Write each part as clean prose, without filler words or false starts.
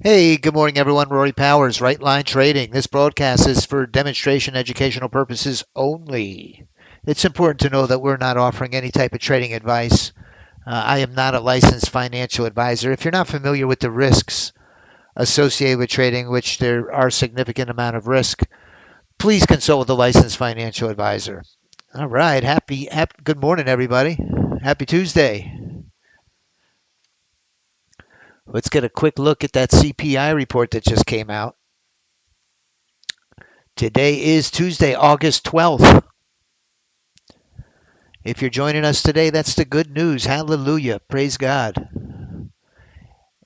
Hey, good morning, everyone. Rory Powers, Right Line Trading. This broadcast is for demonstration educational purposes only. It's important to know that we're not offering any type of trading advice. I am not a licensed financial advisor. If you're not familiar with the risks associated with trading, which there are significant amount of risk, please consult with a licensed financial advisor. All right, good morning, everybody. Happy Tuesday. Let's get a quick look at that CPI report that just came out. Today is Tuesday, August 12th. If you're joining us today, that's the good news. Hallelujah. Praise God.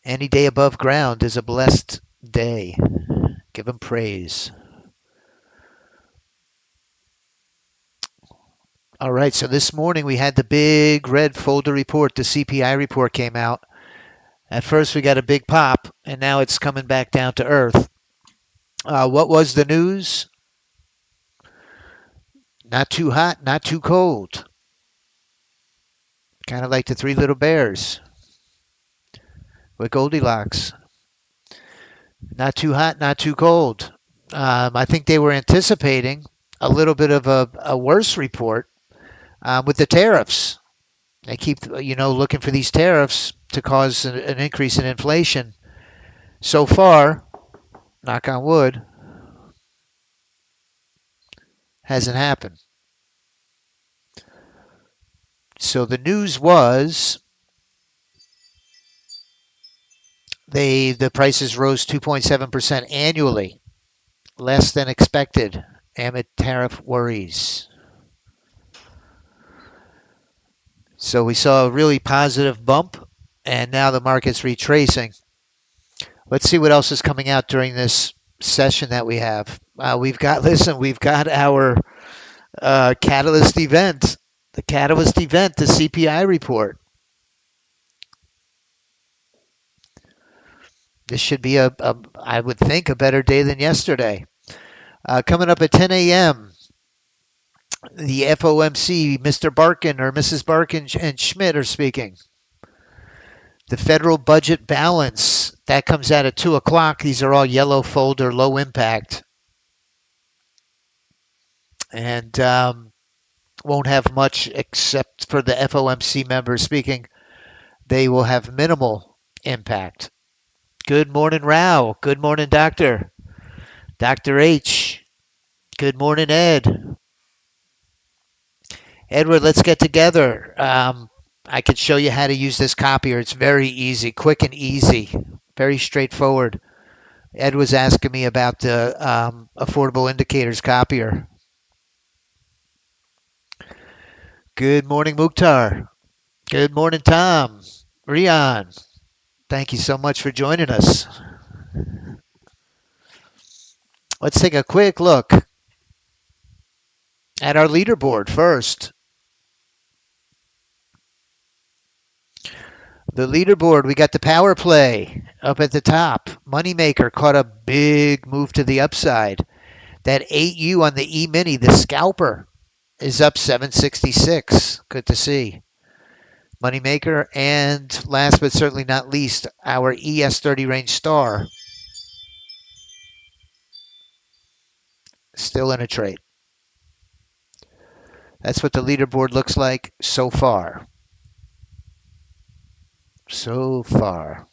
Any day above ground is a blessed day. Give him praise. All right, so this morning we had the big red folder report. The CPI report came out. At first we got a big pop, and now it's coming back down to earth. What was the news? Not too hot, not too cold. Kind of like the three little bears with Goldilocks. Not too hot, not too cold. I think they were anticipating a little bit of a worse report with the tariffs. They keep, looking for these tariffs to cause an increase in inflation. So far, knock on wood, hasn't happened. So the news was the prices rose 2.7% annually, less than expected amid tariff worries. So we saw a really positive bump, and now the market's retracing. Let's see what else is coming out during this session that we have. We've got our catalyst event, the CPI report. This should be I would think, a better day than yesterday. Coming up at 10 a.m., the FOMC, Mr. Barkin or Mrs. Barkin and Schmidt are speaking. The federal budget balance, that comes out at 2 o'clock. These are all yellow folder, low impact. And won't have much except for the FOMC members speaking. They will have minimal impact. Good morning, Rao. Good morning, Doctor. Dr. H. Good morning, Ed. Edward, let's get together. I could show you how to use this copier. It's very easy, quick and easy, very straightforward. Ed was asking me about the Affordable Indicators copier. Good morning, Mukhtar. Good morning, Tom. Rian. Thank you so much for joining us. Let's take a quick look at our leaderboard first. The leaderboard, we got the power play up at the top. Moneymaker caught a big move to the upside. That 8U on the E-mini, the scalper, is up 766. Good to see. Moneymaker, and last but certainly not least, our ES30 range star, still in a trade. That's what the leaderboard looks like so far. So far.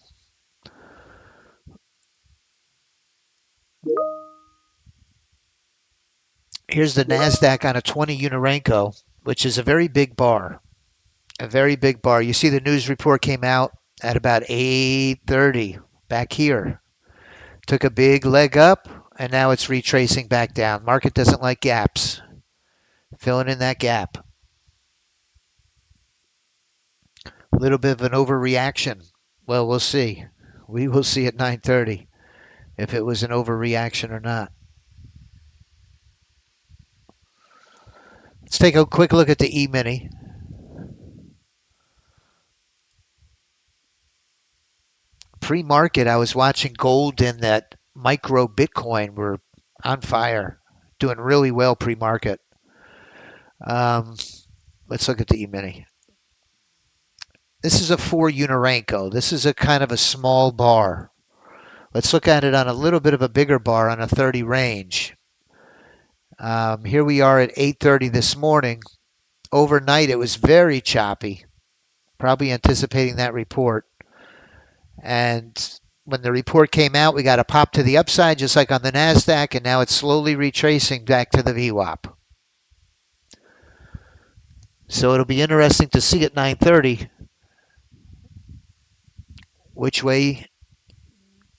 Here's the NASDAQ on a 20 Unirenko, which is a very big bar. A very big bar. You see the news report came out at about 8:30 back here. Took a big leg up, and now it's retracing back down. Market doesn't like gaps. Filling in that gap. A little bit of an overreaction. Well, we'll see. We will see at 9:30 if it was an overreaction or not. Let's take a quick look at the E-mini. Pre-market, I was watching gold and that micro Bitcoin were on fire, doing really well pre-market. Let's look at the E-mini. This is a 4 Unirenko. This is a kind of a small bar. Let's look at it on a little bit of a bigger bar on a 30 range. Here we are at 8:30 this morning. Overnight, it was very choppy, probably anticipating that report. And when the report came out, we got a pop to the upside, just like on the NASDAQ, and now it's slowly retracing back to the VWAP. So it'll be interesting to see at 9:30 which way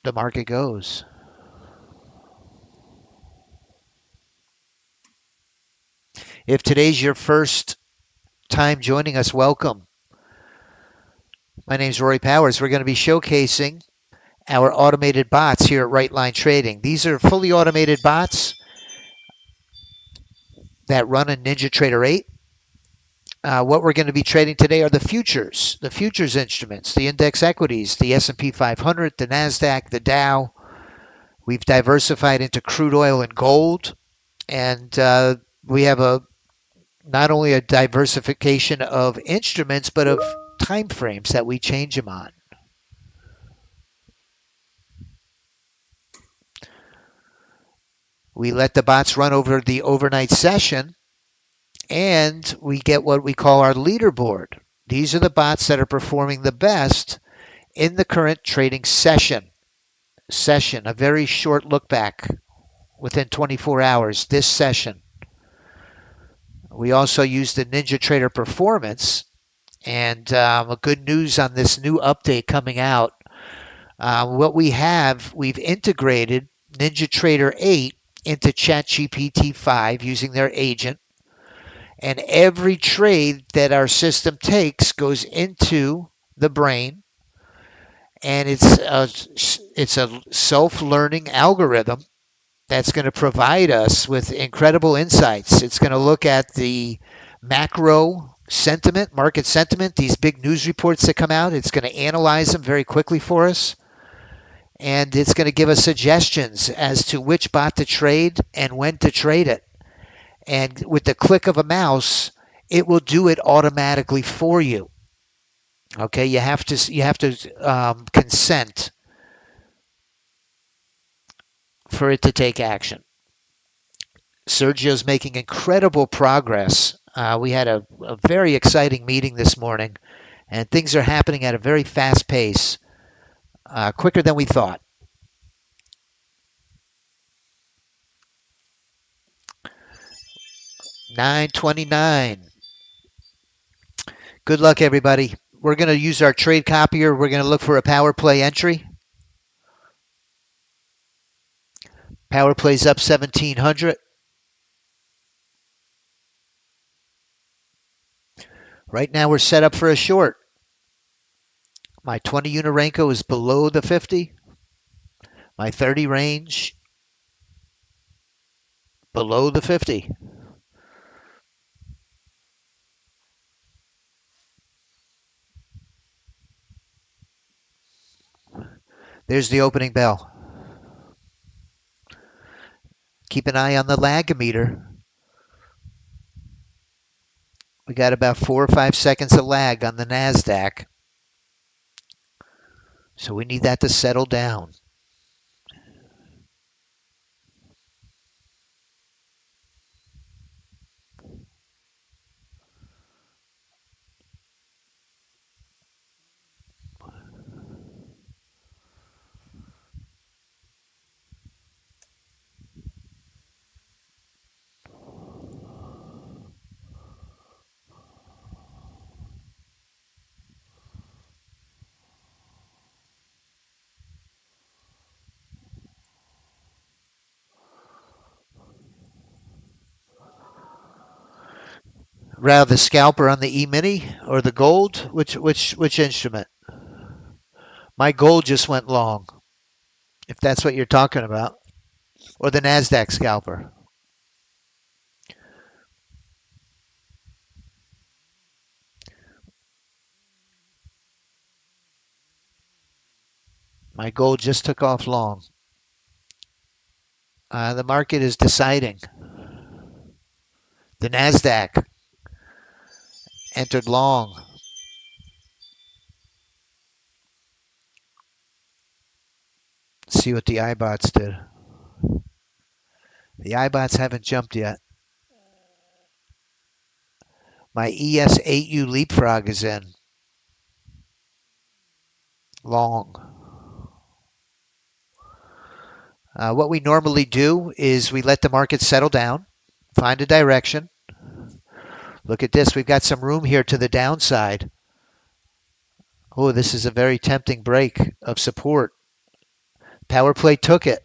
the market goes. If today's your first time joining us, welcome. My name is Rory Powers. We're going to be showcasing our automated bots here at Right Line Trading. These are fully automated bots that run in NinjaTrader 8. What we're going to be trading today are the futures instruments, the index equities, the S&P 500, the NASDAQ, the Dow. We've diversified into crude oil and gold, and we have not only a diversification of instruments, but of time frames that we change them on. We let the bots run over the overnight session, and we get what we call our leaderboard. These are the bots that are performing the best in the current trading session. A very short look back within 24 hours, this session. We also use the NinjaTrader Performance, and good news on this new update coming out. We've integrated NinjaTrader 8 into ChatGPT 5 using their agent, and every trade that our system takes goes into the brain, and it's a self-learning algorithm that's going to provide us with incredible insights. It's going to look at the macro sentiment, market sentiment, these big news reports that come out. It's going to analyze them very quickly for us, and it's going to give us suggestions as to which bot to trade and when to trade it. And with the click of a mouse, it will do it automatically for you. Okay, you have to consent for it to take action. Sergio's making incredible progress. We had a very exciting meeting this morning, and things are happening at a very fast pace, quicker than we thought. $9.29. Good luck, everybody. We're going to use our trade copier. We're going to look for a power play entry. Power play's up 1,700. Right now we're set up for a short. My 20 unit Renko is below the 50. My 30 range below the 50. There's the opening bell. Keep an eye on the lagometer. We got about 4 or 5 seconds of lag on the NASDAQ. So we need that to settle down. Rather the scalper on the E-mini or the gold? Which instrument? My gold just went long, if that's what you're talking about. Or the NASDAQ scalper. My gold just took off long. The market is deciding. The NASDAQ entered long. see what the iBots did. The iBots haven't jumped yet. My ES8U leapfrog is in. Long. What we normally do is we let the market settle down, find a direction. Look at this. We've got some room here to the downside. Oh, this is a very tempting break of support. Power play took it.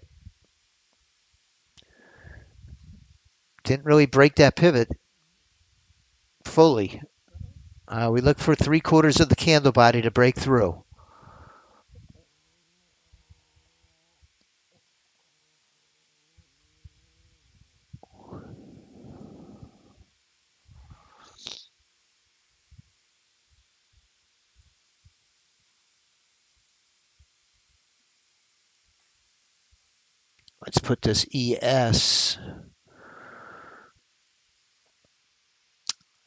Didn't really break that pivot fully. We look for 3/4 of the candle body to break through. Let's put this ES.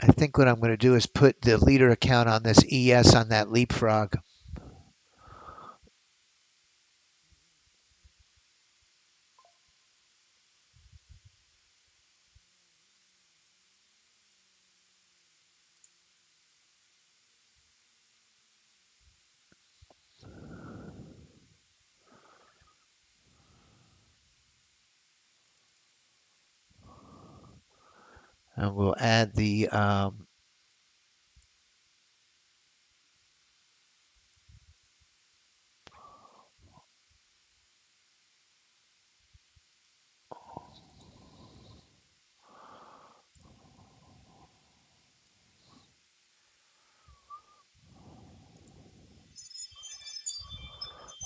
I think what I'm going to do is put the leader account on this ES on that leapfrog. And we'll add the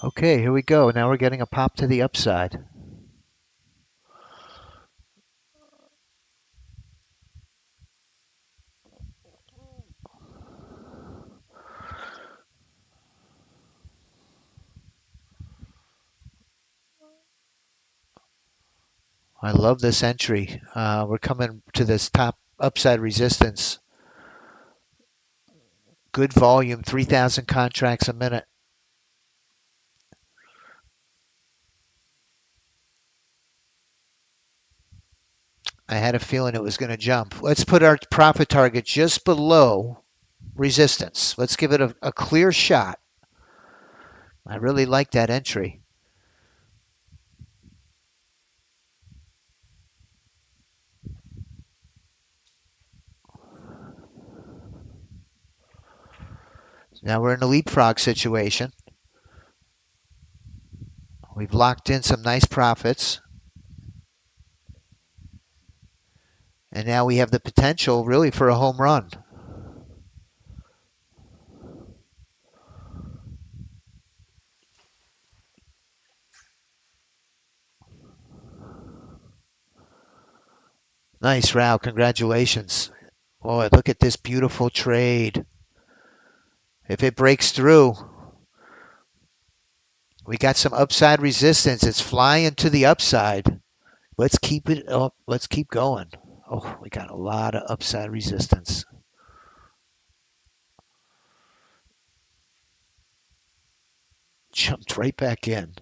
okay, here we go. Now we're getting a pop to the upside. I love this entry. We're coming to this top upside resistance. Good volume, 3,000 contracts a minute. I had a feeling it was going to jump. Let's put our profit target just below resistance. Let's give it a clear shot. I really like that entry. Now we're in a leapfrog situation. We've locked in some nice profits. And now we have the potential really for a home run. Nice, Rao. Congratulations. Boy, look at this beautiful trade. If it breaks through, we got some upside resistance. It's flying to the upside. Let's keep it up. Let's keep going. Oh, we got a lot of upside resistance. Jumped right back in.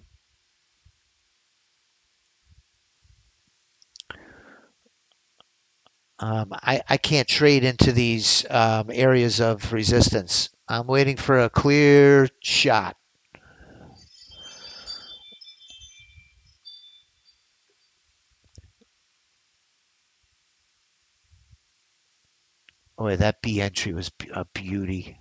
I can't trade into these areas of resistance. I'm waiting for a clear shot. Boy, that B entry was a beauty.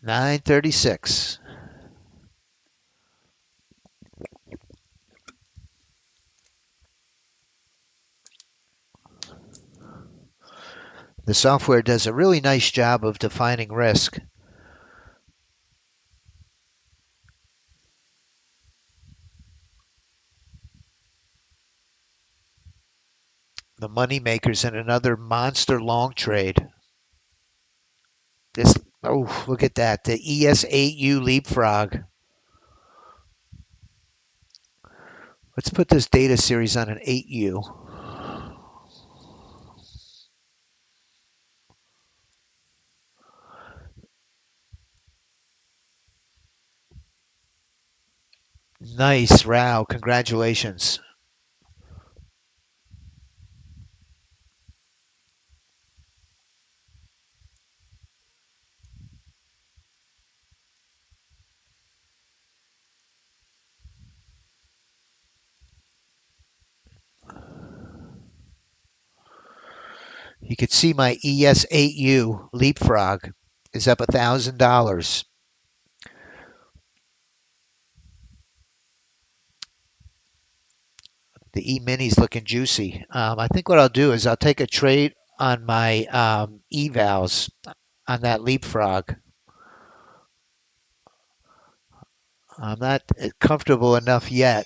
$9.36. The software does a really nice job of defining risk. The money makers in another monster long trade. This, oh, look at that. The ES8U leapfrog. Let's put this data series on an 8U. Nice, Rao. Congratulations. You can see my ES8U leapfrog is up $1,000. The E-mini's looking juicy. I think what I'll do is I'll take a trade on my evals on that leapfrog. I'm not comfortable enough yet.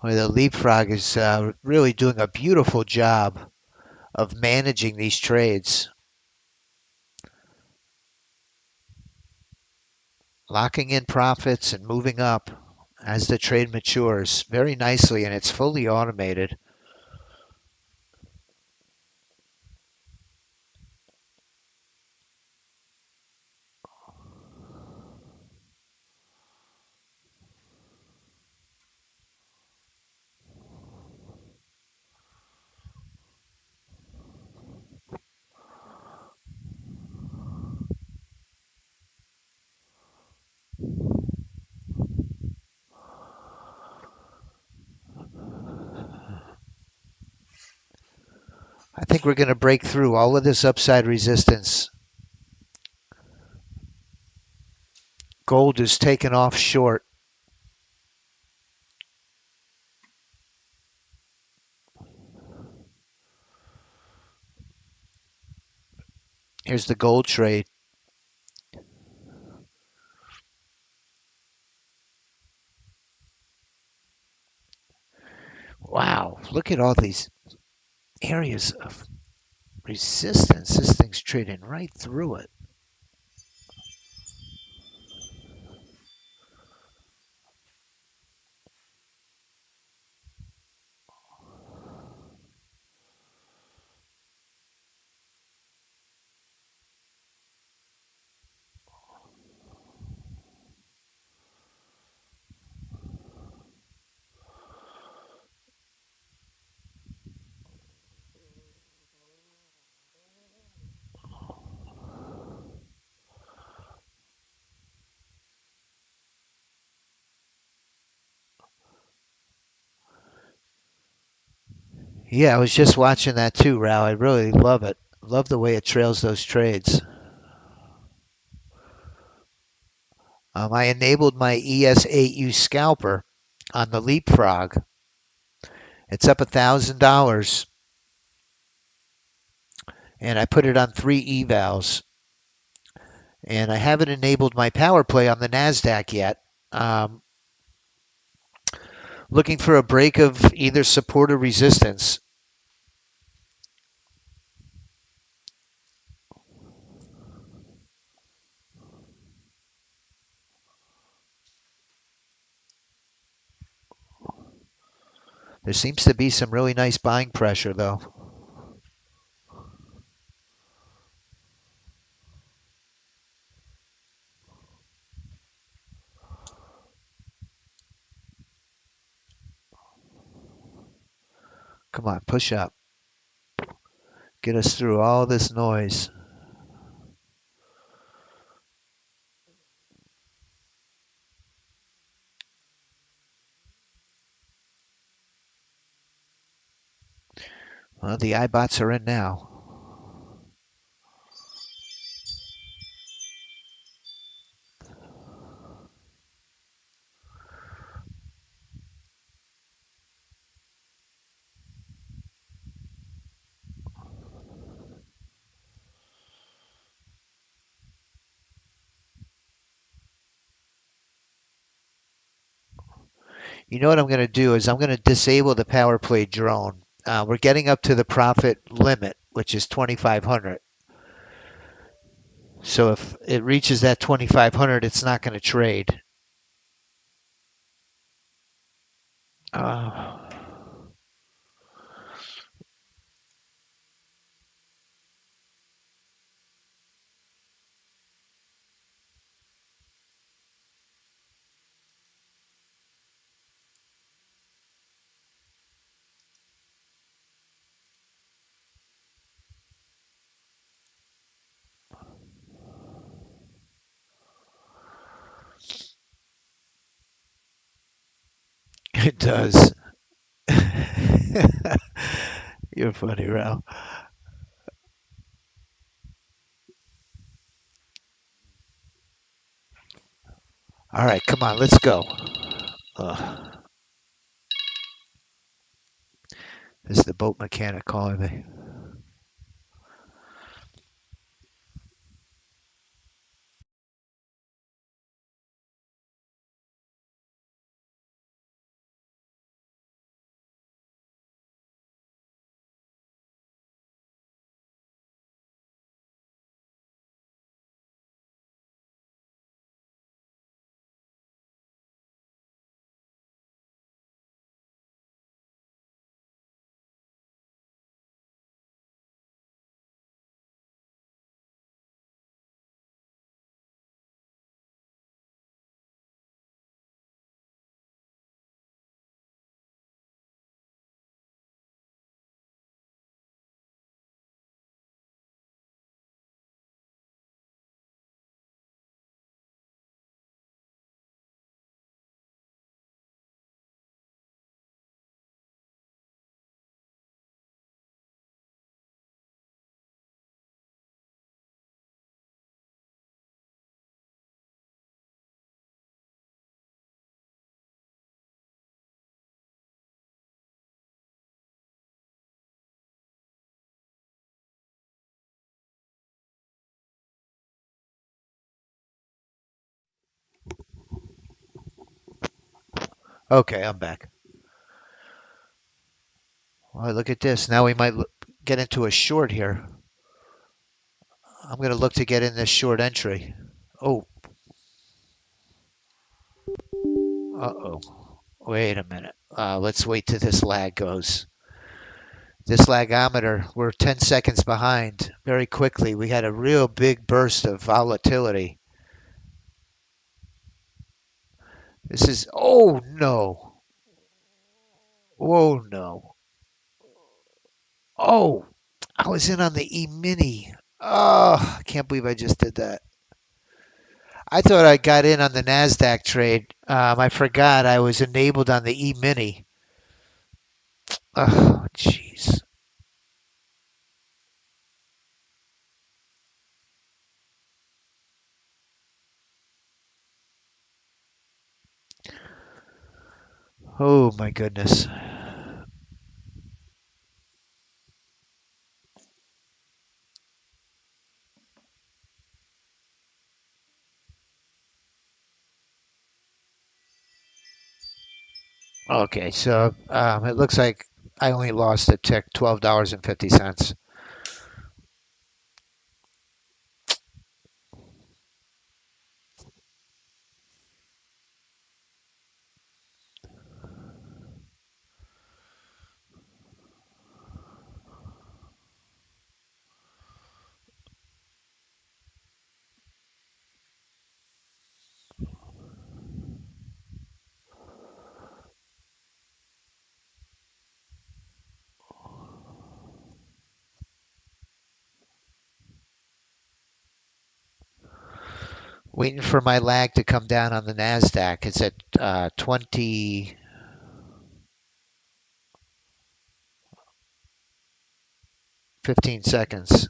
Well, the leapfrog is really doing a beautiful job of managing these trades, locking in profits and moving up as the trade matures very nicely, and it's fully automated. I think we're going to break through all of this upside resistance. Gold is taken off short. Here's the gold trade. Wow, look at all these areas of resistance. This thing's trading right through it. Yeah, I was just watching that too, Rao. I really love it. Love the way it trails those trades. I enabled my ES8U scalper on the leapfrog. It's up $1,000, and I put it on 3 evals. And I haven't enabled my power play on the NASDAQ yet. Looking for a break of either support or resistance. There seems to be some really nice buying pressure, though. Come on, push up. Get us through all this noise. Well, the iBots are in now. You know what I'm going to do is I'm going to disable the power play drone. We're getting up to the profit limit, which is 2,500. So if it reaches that 2,500, it's not going to trade. Uh, it does. You're funny, Ralph. All right, come on, let's go. Uh, this is the boat mechanic calling me. Okay, I'm back. Well, look at this. Now we might get into a short here. I'm going to look to get in this short entry. Oh, uh-oh. Wait a minute. Let's wait till this lag goes. This lagometer, we're 10 seconds behind. Very quickly, we had a real big burst of volatility. This is, oh no. Oh no. Oh, I was in on the E-mini. Oh, I can't believe I just did that. I thought I got in on the NASDAQ trade. I forgot I was enabled on the E-mini. Oh, jeez. Oh, my goodness. Okay, so it looks like I only lost a tick, $12.50. Waiting for my lag to come down on the NASDAQ. It's at 20. 15 seconds.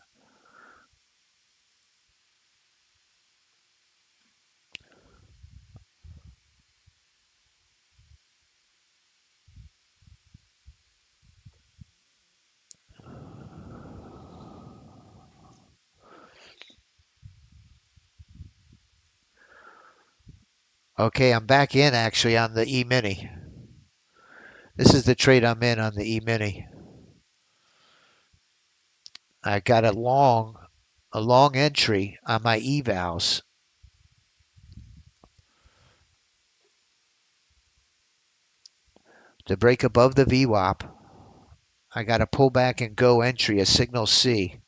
Okay, I'm back in actually on the E-mini. This is the trade I'm in on the E-mini. I got a long entry on my evals to break above the VWAP. I got a pull back and go entry, a signal C.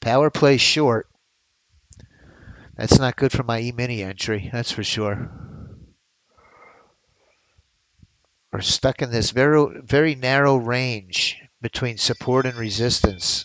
Power play short. That's not good for my E-mini entry, that's for sure. We're stuck in this very, very narrow range between support and resistance.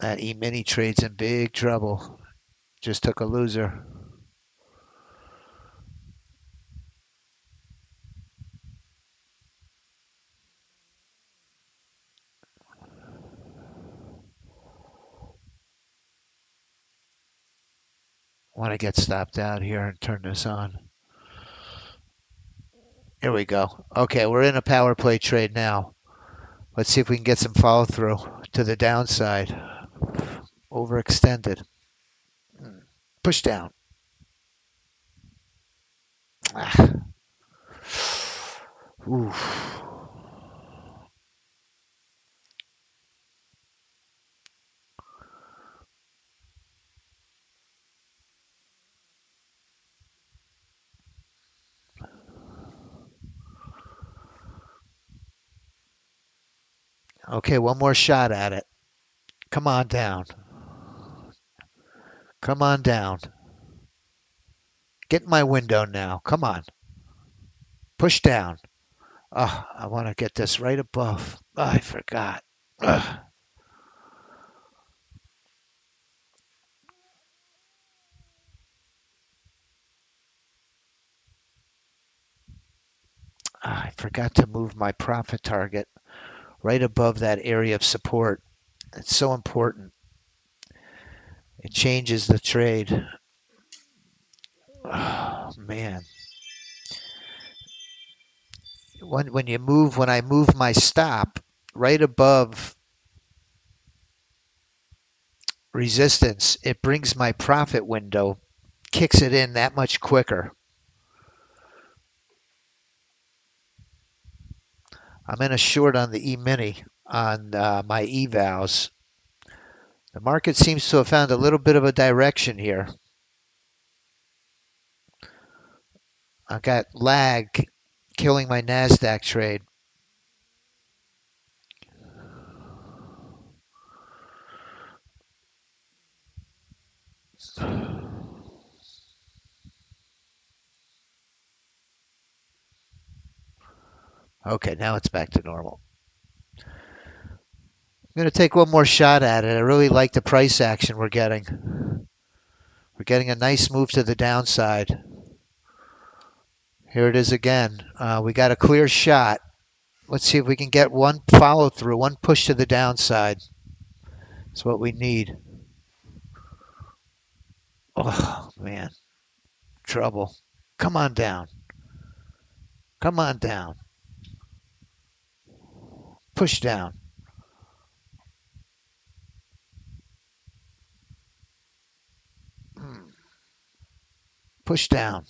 That E-mini trade's in big trouble. Just took a loser. Want to get stopped out here and turn this on. Here we go. Okay, we're in a power play trade now. Let's see if we can get some follow through to the downside. Overextended. Push down. Ah. Oof. Okay, one more shot at it. Come on down. Come on down. Get in my window now. Come on. Push down. Oh, I want to get this right above. Oh, I forgot. Ugh. I forgot to move my profit target right above that area of support. It's so important. It changes the trade. Oh, man. When I move my stop right above resistance, it brings my profit window, kicks it in that much quicker. I'm in a short on the E-mini on my evals. The market seems to have found a little bit of a direction here. I got lag killing my NASDAQ trade. Okay, now it's back to normal. I'm going to take one more shot at it. I really like the price action we're getting. We're getting a nice move to the downside. Here it is again. We got a clear shot. Let's see if we can get one follow through, one push to the downside. That's what we need. Oh, man. Trouble. Come on down. Come on down. Push down. Push down.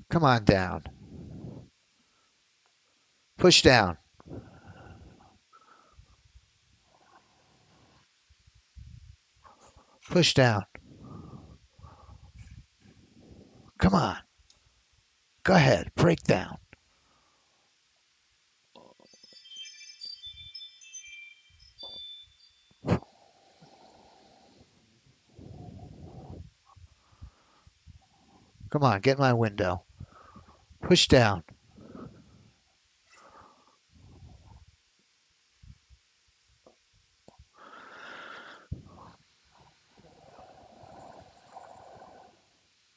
Come on down. Push down. Push down. Come on. Go ahead. Break down. Come on. Get my window. Push down.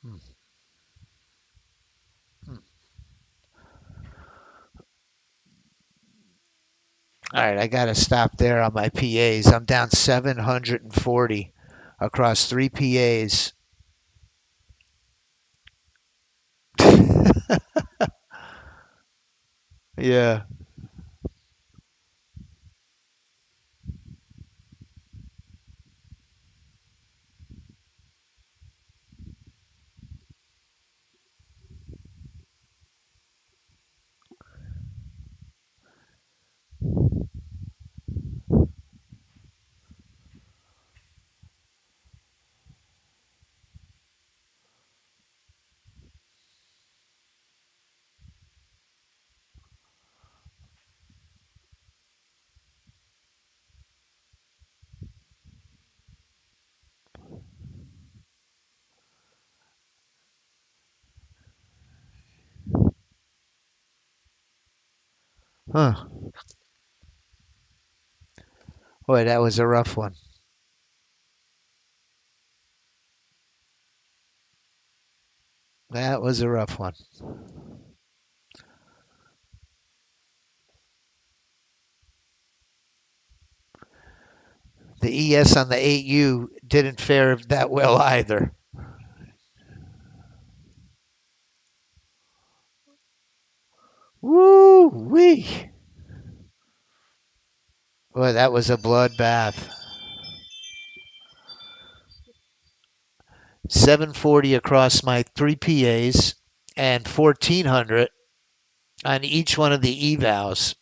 Hmm. Hmm. All right. I got to stop there on my PAs. I'm down 740 across 3 PAs. Yeah. Huh. Boy, that was a rough one. That was a rough one. The ES on the 8U didn't fare that well either. Woo wee. Boy, that was a bloodbath. 740 across my 3 PAs and 1400 on each one of the evals.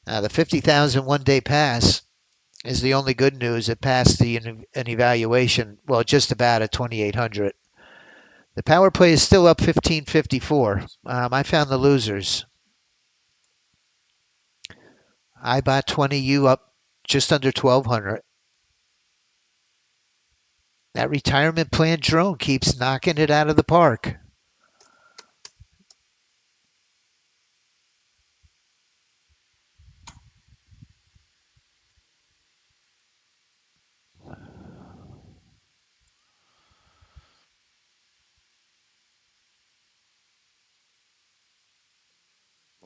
Now, the 50,000 one-day pass is the only good news. It passed an evaluation, well, just about at 2,800. The power play is still up 1554. I found the losers. I bought 20U up just under 1,200. That retirement plan drone keeps knocking it out of the park.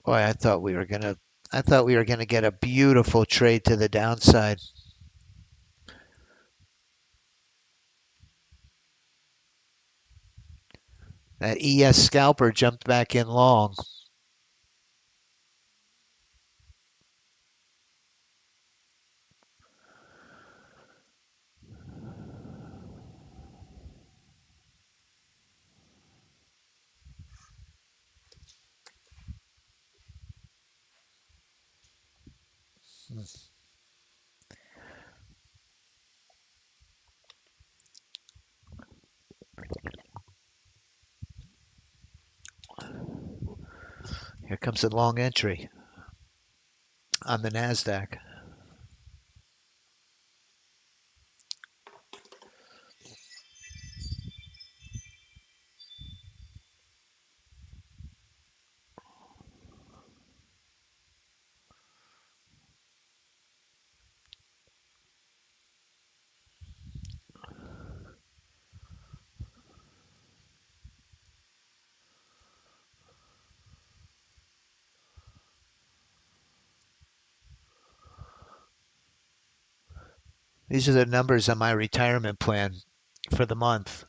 Boy, I thought we were gonna get a beautiful trade to the downside. That ES scalper jumped back in long. Here comes a long entry on the Nasdaq. These are the numbers on my retirement plan for the month.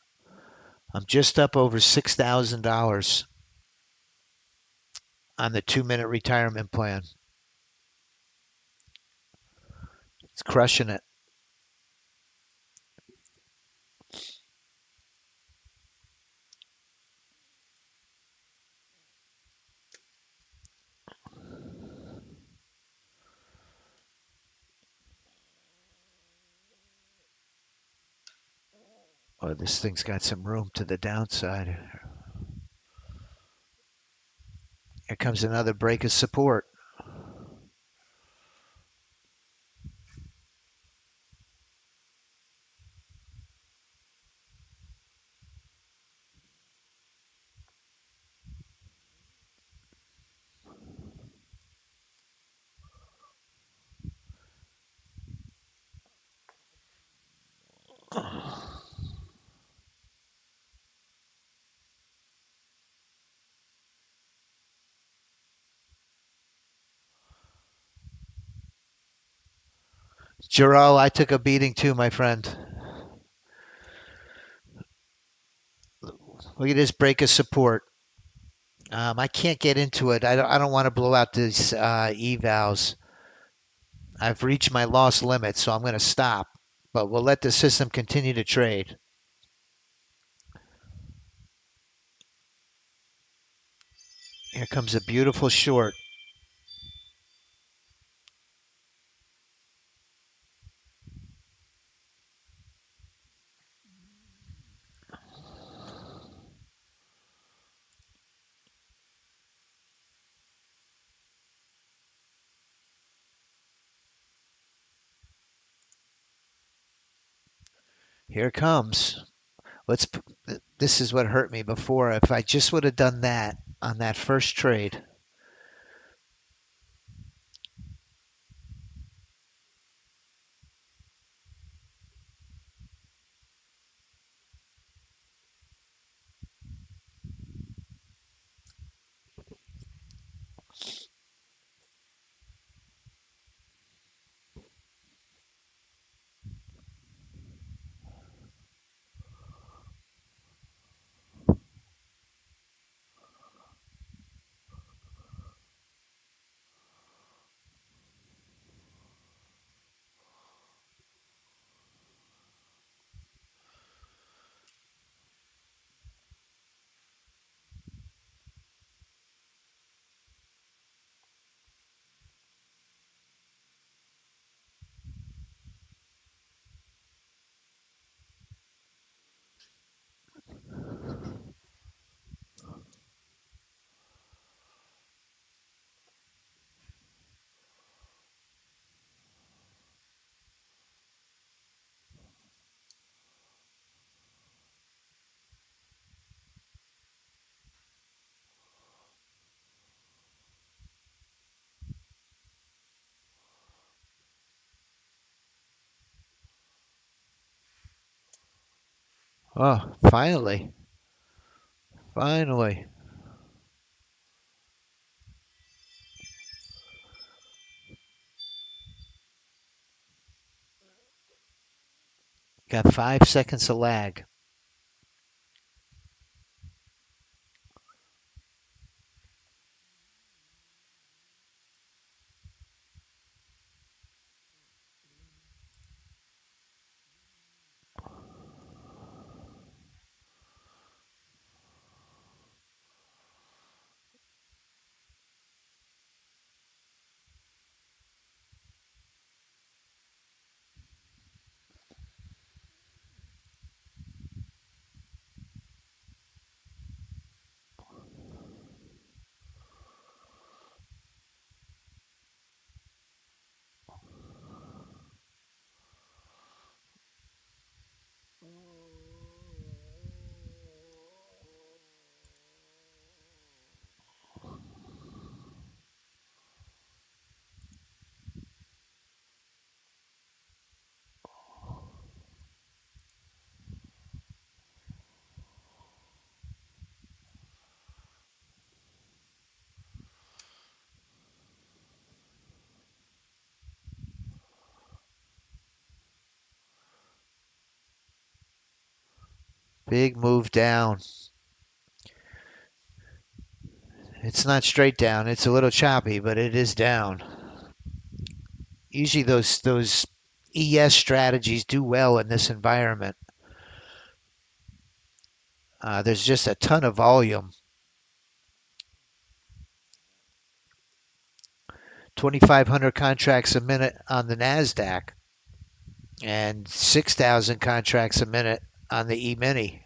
I'm just up over $6,000 on the 2-minute retirement plan. It's crushing it. Oh, this thing's got some room to the downside. Here comes another break of support. Giro, I took a beating too, my friend. Look at this break of support. I can't get into it. I don't want to blow out these evals. I've reached my loss limit, so I'm going to stop. But we'll let the system continue to trade. Here comes a beautiful short. Here it comes. Let's. This is what hurt me before. If I just would have done that on that first trade. Oh, finally. Finally. Got 5 seconds of lag. Big move down. It's not straight down. It's a little choppy, but it is down. Usually those ES strategies do well in this environment. There's just a ton of volume. 2,500 contracts a minute on the NASDAQ and 6,000 contracts a minute on the E-mini.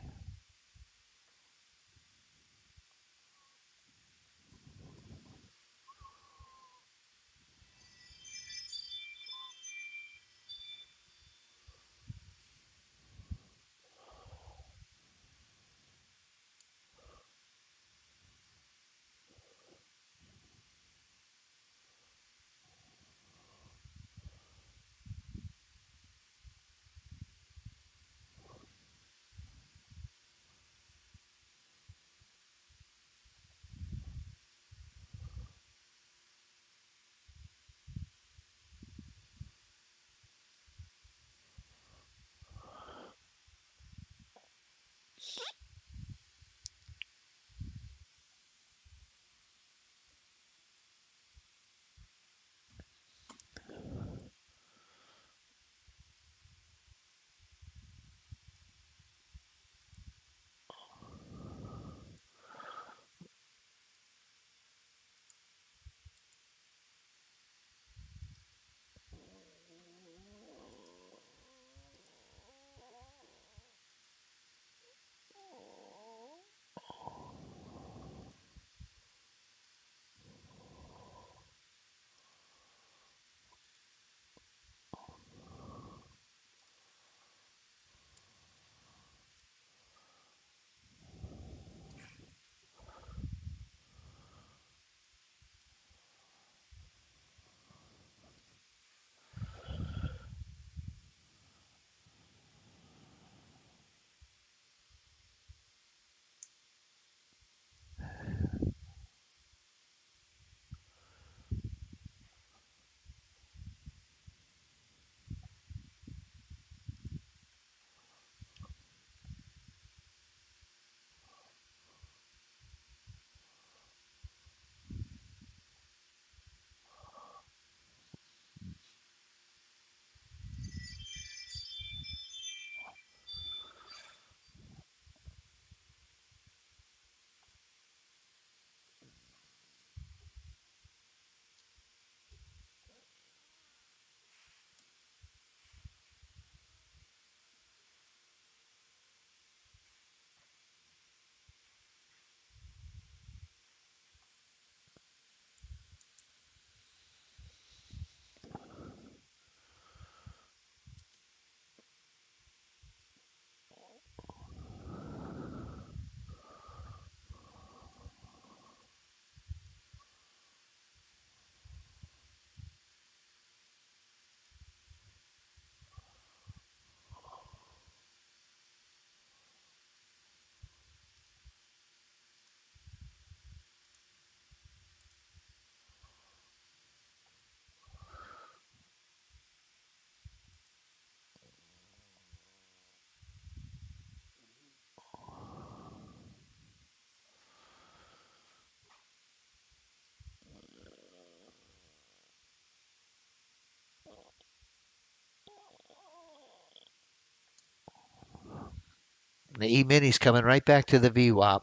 The E-mini's coming right back to the VWAP.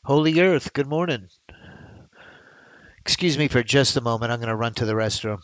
Holy Earth, good morning. Excuse me for just a moment. I'm going to run to the restroom.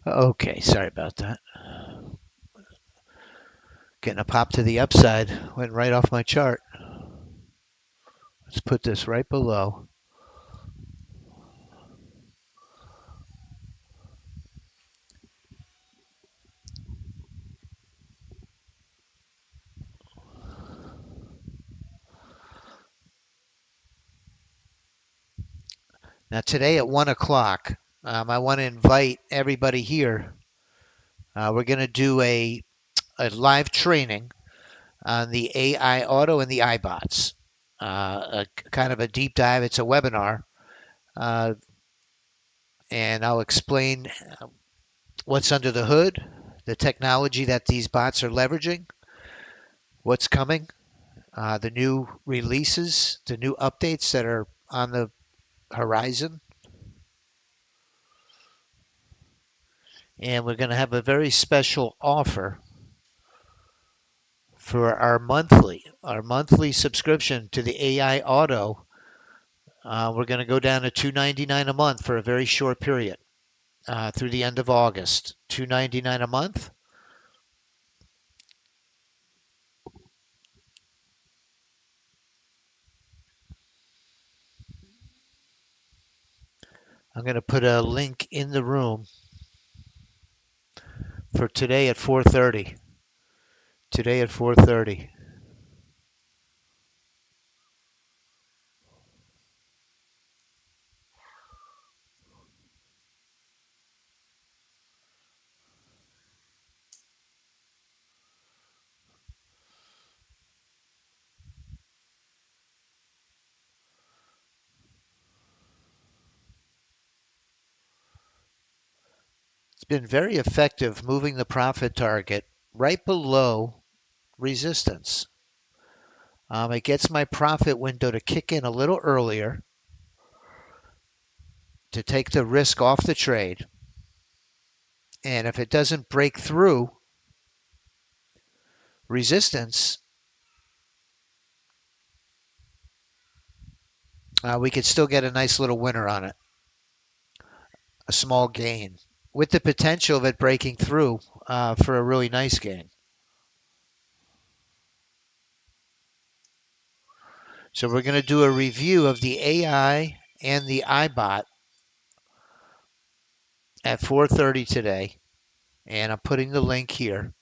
Okay, sorry about that. Getting a pop to the upside. Went right off my chart. Let's put this right below. Now today at 1 o'clock, I want to invite everybody here. We're going to do a live training on the AI auto and the iBots. Kind of a deep dive. It's a webinar. Uh, and I'll explain what's under the hood, the technology that these bots are leveraging, what's coming, the new releases, the new updates that are on the horizon. And we're going to have a very special offer for our monthly subscription to the AI Auto. We're going to go down to $2.99 a month for a very short period through the end of August. $2.99 a month. I'm going to put a link in the room for today at 4:30. Today at 4:30. It's been very effective moving the profit target right below resistance. It gets my profit window to kick in a little earlier to take the risk off the trade. And if it doesn't break through resistance, we could still get a nice little winner on it, a small gain, with the potential of it breaking through for a really nice gain. So we're going to do a review of the AI and the iBot at 4:30 today, and I'm putting the link here.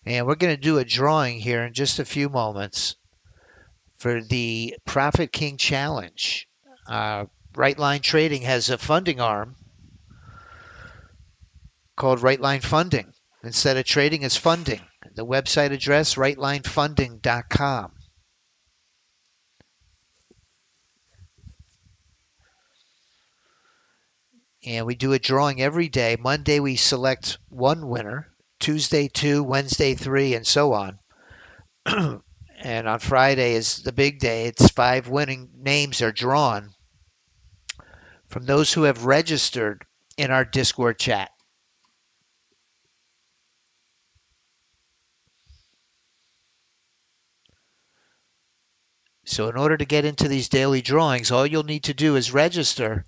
And we're going to do a drawing here in just a few moments for the Profit King Challenge. Right Line Trading has a funding arm called Right Line Funding. Instead of trading, it's funding. The website address, rightlinefunding.com. And we do a drawing every day. Monday, we select one winner. Tuesday, two. Wednesday, three, and so on. And on Friday is the big day. It's 5 winning names are drawn from those who have registered in our Discord chat. So in order to get into these daily drawings, all you'll need to do is register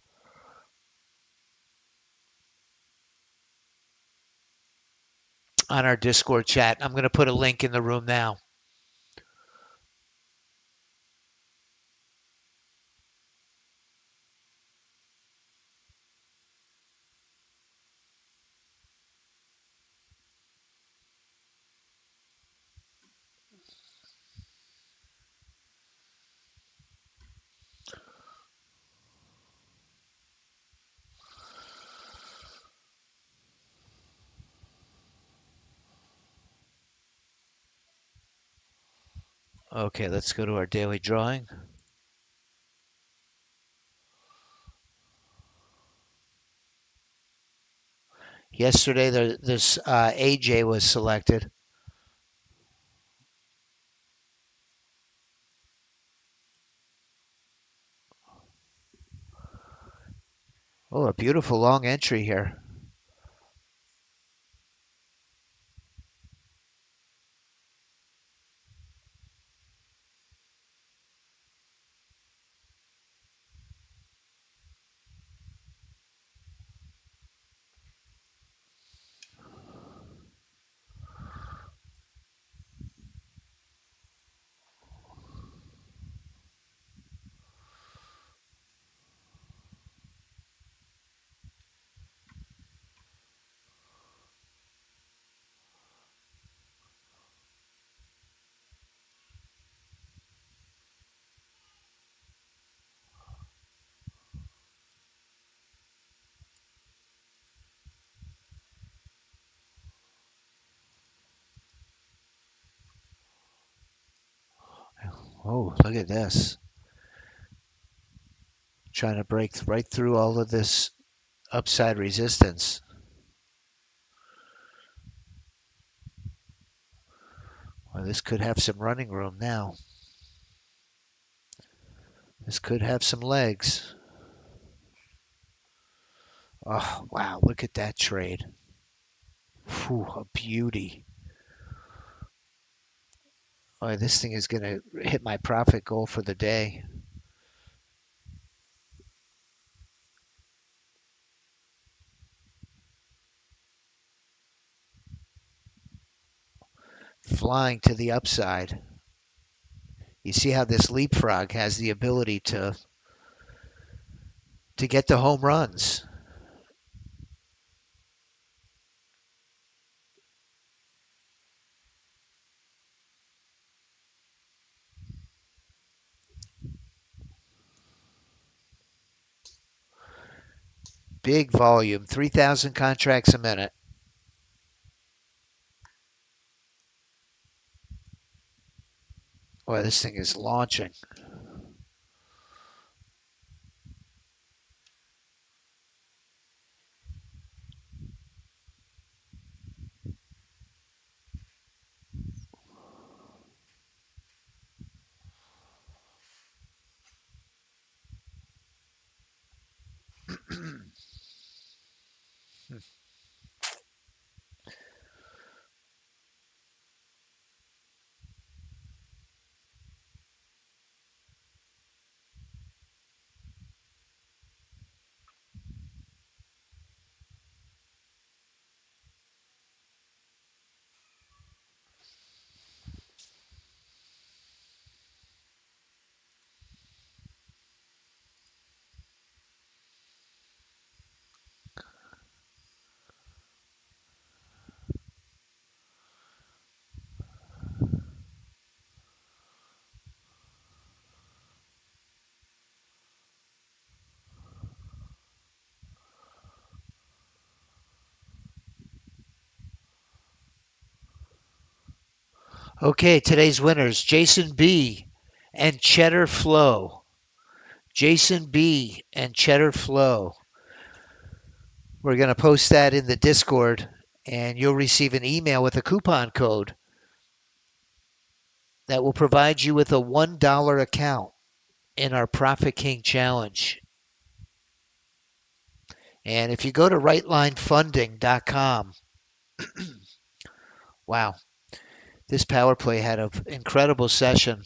on our Discord chat. I'm going to put a link in the room now. Okay, let's go to our daily drawing. Yesterday, this AJ was selected. Oh, a beautiful long entry here. Oh, look at this. Trying to break right through all of this upside resistance. Well, this could have some running room now. This could have some legs. Oh, wow, look at that trade. Whew, a beauty. Oh, this thing is going to hit my profit goal for the day. Flying to the upside. You see how this leapfrog has the ability to get the home runs. Big volume, 3,000 contracts a minute. Boy, this thing is launching. Okay, today's winners, Jason B. and Cheddar Flow. Jason B. and Cheddar Flow. We're going to post that in the Discord, and you'll receive an email with a coupon code that will provide you with a $1 account in our Profit King Challenge. And if you go to rightlinefunding.com, wow, this power play had an incredible session.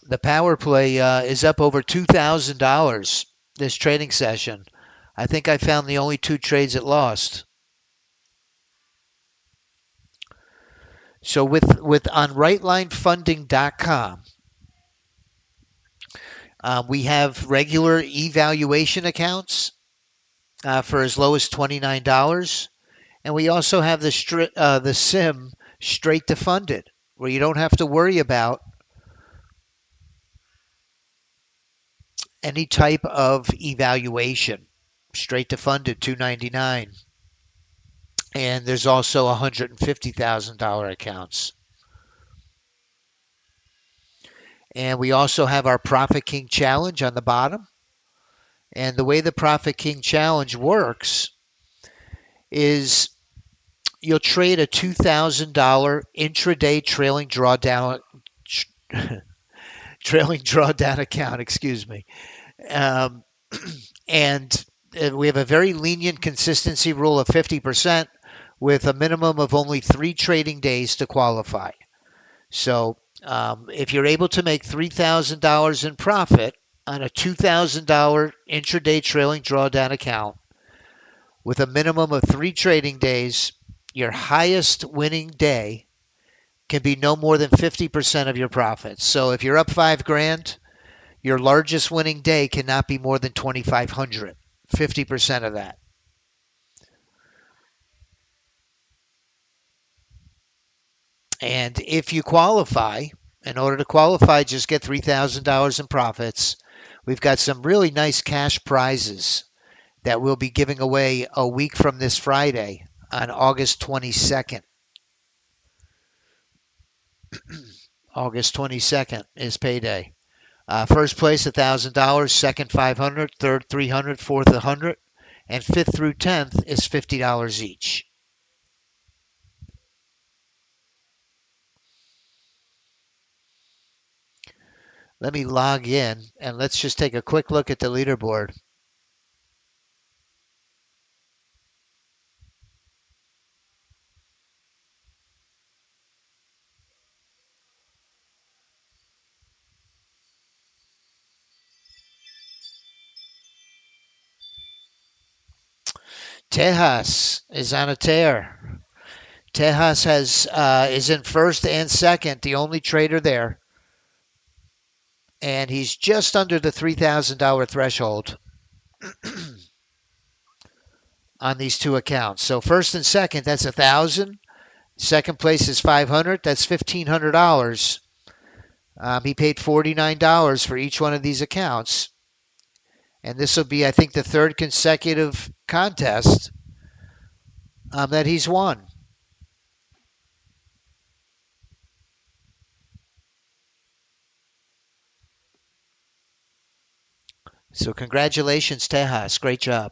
The power play is up over $2,000 this trading session. I think I found the only two trades it lost. So with on rightlinefunding.com, we have regular evaluation accounts for as low as $29, and we also have the sim straight to funded, where you don't have to worry about any type of evaluation. Straight to funded, $299, and there's also $150,000 accounts. And we also have our Profit King Challenge on the bottom. And the way the Profit King Challenge works is you'll trade a $2,000 intraday trailing drawdown account, excuse me. Um, and we have a very lenient consistency rule of 50% with a minimum of only 3 trading days to qualify. So if you're able to make $3,000 in profit on a $2,000 intraday trailing drawdown account with a minimum of 3 trading days, your highest winning day can be no more than 50% of your profits. So if you're up 5 grand, your largest winning day cannot be more than 2,500, 50% of that. And if you qualify, in order to qualify, just get $3,000 in profits. We've got some really nice cash prizes that we'll be giving away a week from this Friday on August 22nd. August 22nd is payday. First place $1,000, second 500, third 300, fourth 100, and fifth through 10th is $50 each. Let me log in and let's just take a quick look at the leaderboard. Tejas is on a tear. Tejas is in first and second, the only trader there, and he's just under the $3,000 threshold on these two accounts. So first and second, that's 1,000. Second place is 500. That's $1,500. He paid $49 for each one of these accounts, and this will be, I think, the third consecutive contest that he's won. So congratulations, Tejas. Great job.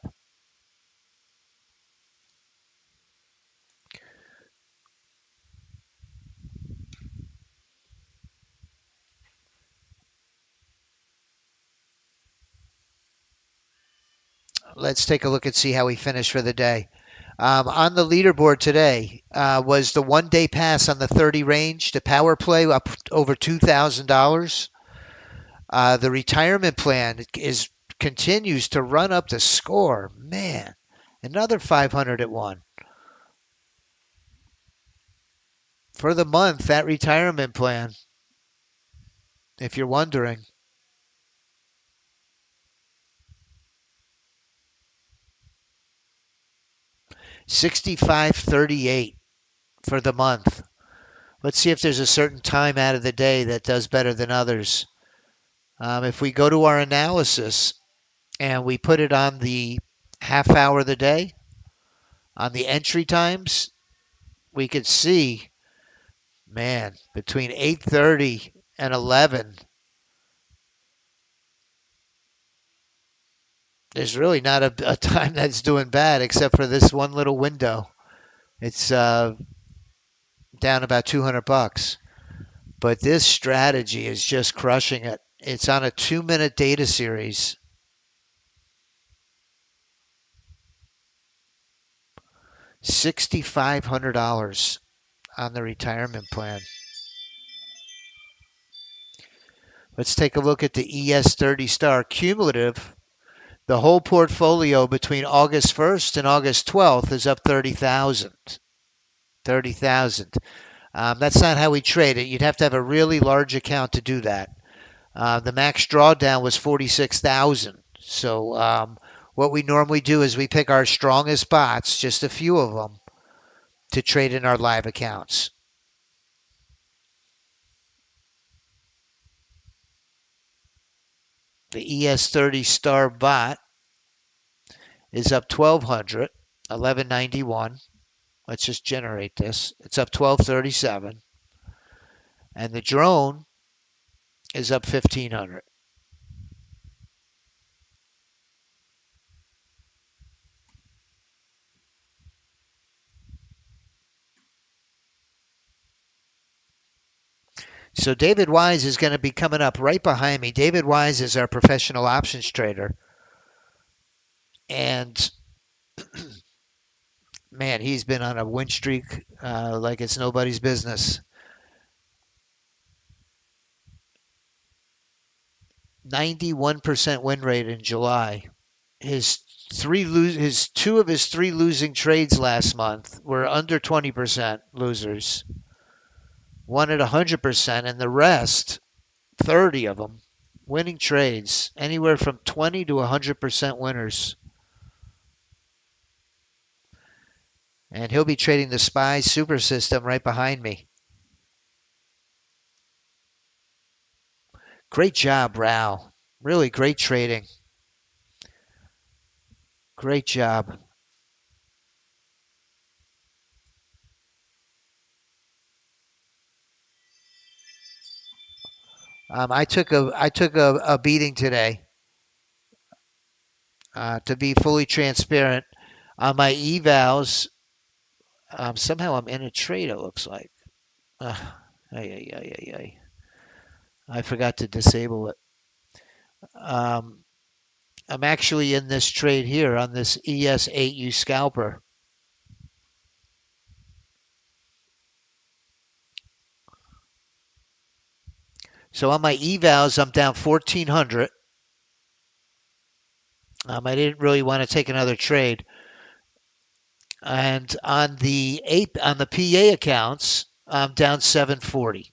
Let's take a look and see how we finished for the day. On the leaderboard today was the 1 day pass on the 30 range, the power play up over $2,000. The retirement plan continues to run up the score. Man, another 500 at one. For the month, that retirement plan, if you're wondering, 65.38 for the month. Let's see if there's a certain time out of the day that does better than others. If we go to our analysis and we put it on the half hour of the day, on the entry times, we could see, man, between 8:30 and 11, there's really not a time that's doing bad except for this one little window. It's down about $200. But this strategy is just crushing it. It's on a 2-minute data series. $6,500 on the retirement plan. Let's take a look at the ES30 star cumulative. The whole portfolio between August 1st and August 12th is up 30,000. 30,000. That's not how we trade it. You'd have to have a really large account to do that. The max drawdown was 46,000. So what we normally do is we pick our strongest bots, just a few of them, to trade in our live accounts. The ES30 star bot is up 1,200, 1191. Let's just generate this. It's up 1237. And the drone is up 1,500. So David Wise is going to be coming up right behind me. David Wise is our professional options trader. And man, he's been on a win streak like it's nobody's business. 91% win rate in July. His two of his three losing trades last month were under 20% losers. One at 100%, and the rest, 30 of them, winning trades, anywhere from 20 to 100% winners. And he'll be trading the SPY super system right behind me. Great job, Rao. Really great trading. Great job. I took a beating today. To be fully transparent, on my evals, somehow I'm in a trade. It looks like. Uh, ay, ay, ay, ay, ay. I forgot to disable it. Um, I'm actually in this trade here on this ES8U scalper. So on my evals, I'm down 1,400. I didn't really want to take another trade. And on the PA accounts, I'm down 740.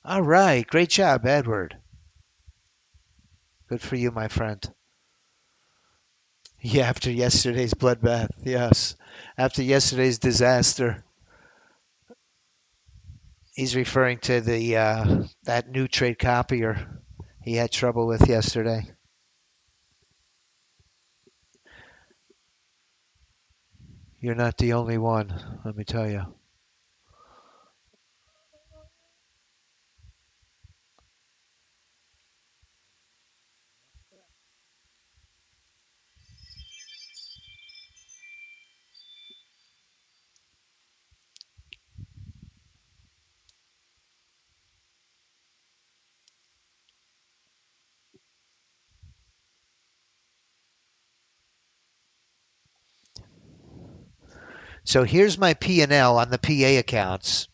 All right, great job, Edward. Good for you, my friend. Yeah, after yesterday's bloodbath, yes. After yesterday's disaster, he's referring to the that new trade copier he had trouble with yesterday. You're not the only one, let me tell you. So here's my P&L on the PA accounts.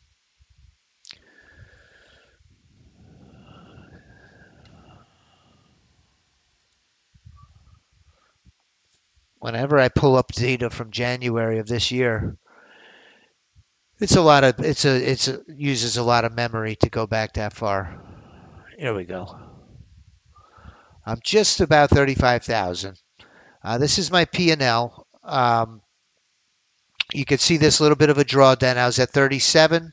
Whenever I pull up data from January of this year, it uses a lot of memory to go back that far. Here we go. I'm just about 35,000. This is my P&L. You can see this little bit of a drawdown. I was at 37.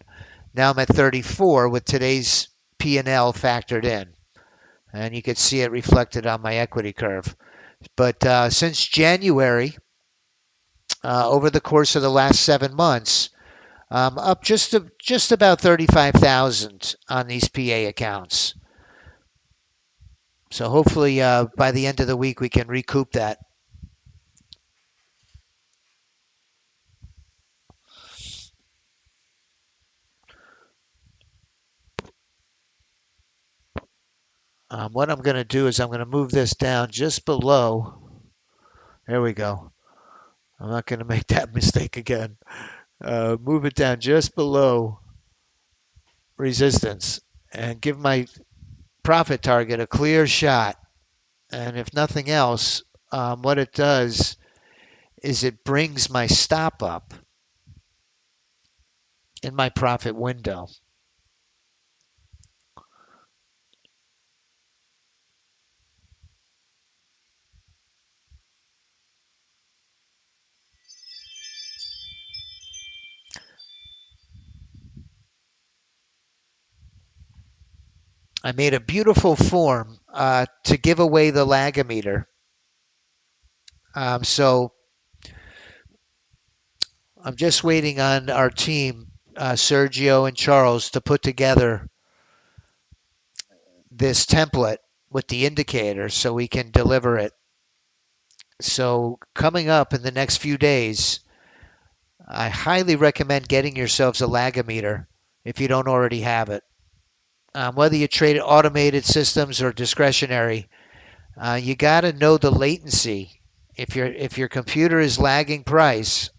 Now I'm at 34 with today's P&L factored in. And you can see it reflected on my equity curve. But since January, over the course of the last 7 months, up just about 35,000 on these PA accounts. So hopefully by the end of the week we can recoup that. What I'm going to do is I'm going to move this down just below. There we go. I'm not going to make that mistake again. Move it down just below resistance and give my profit target a clear shot. And if nothing else, what it does is it brings my stop up in my profit window. I made a beautiful form to give away the lagometer. So I'm just waiting on our team, Sergio and Charles, to put together this template with the indicator so we can deliver it. So coming up in the next few days, I highly recommend getting yourselves a lagometer if you don't already have it. Whether you trade automated systems or discretionary, you got to know the latency. If your computer is lagging price,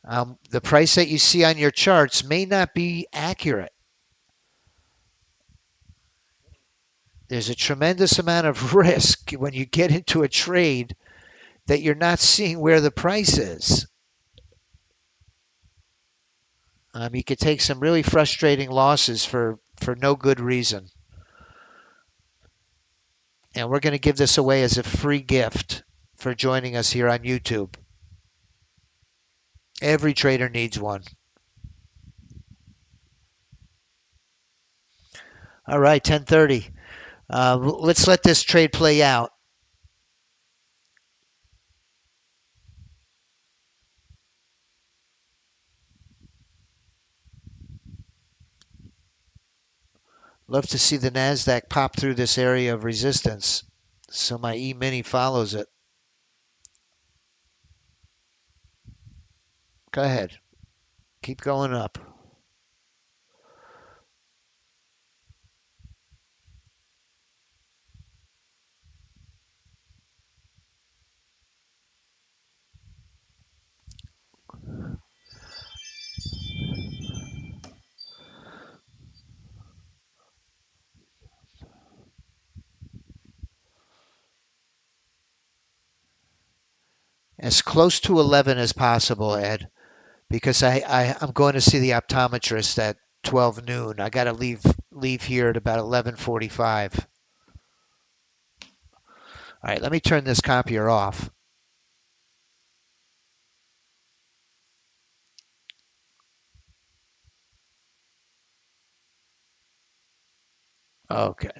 the price that you see on your charts may not be accurate. There's a tremendous amount of risk when you get into a trade that you're not seeing where the price is. You could take some really frustrating losses for no good reason. And we're going to give this away as a free gift for joining us here on YouTube. Every trader needs one. All right, 10:30. Let's let this trade play out. Love to see the NASDAQ pop through this area of resistance. So my E-mini follows it. Go ahead. Keep going up. As close to 11 as possible, Ed, because I'm going to see the optometrist at 12 noon. I got to leave here at about 11:45. All right, let me turn this copier off. Okay.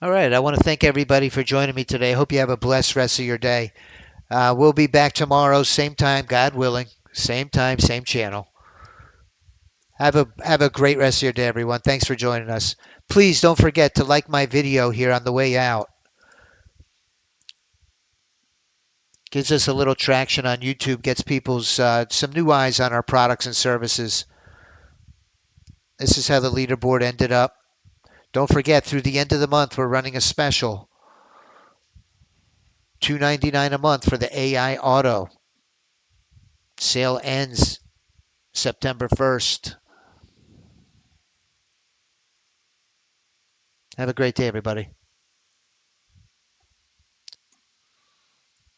All right. I want to thank everybody for joining me today. I hope you have a blessed rest of your day. We'll be back tomorrow, same time, God willing, same time, same channel. Have a great rest of your day, everyone. Thanks for joining us. Please don't forget to like my video here on the way out. Gives us a little traction on YouTube, gets people's some new eyes on our products and services. This is how the leaderboard ended up. Don't forget, through the end of the month, we're running a special. $2.99 a month for the AI Auto. Sale ends September 1st. Have a great day, everybody.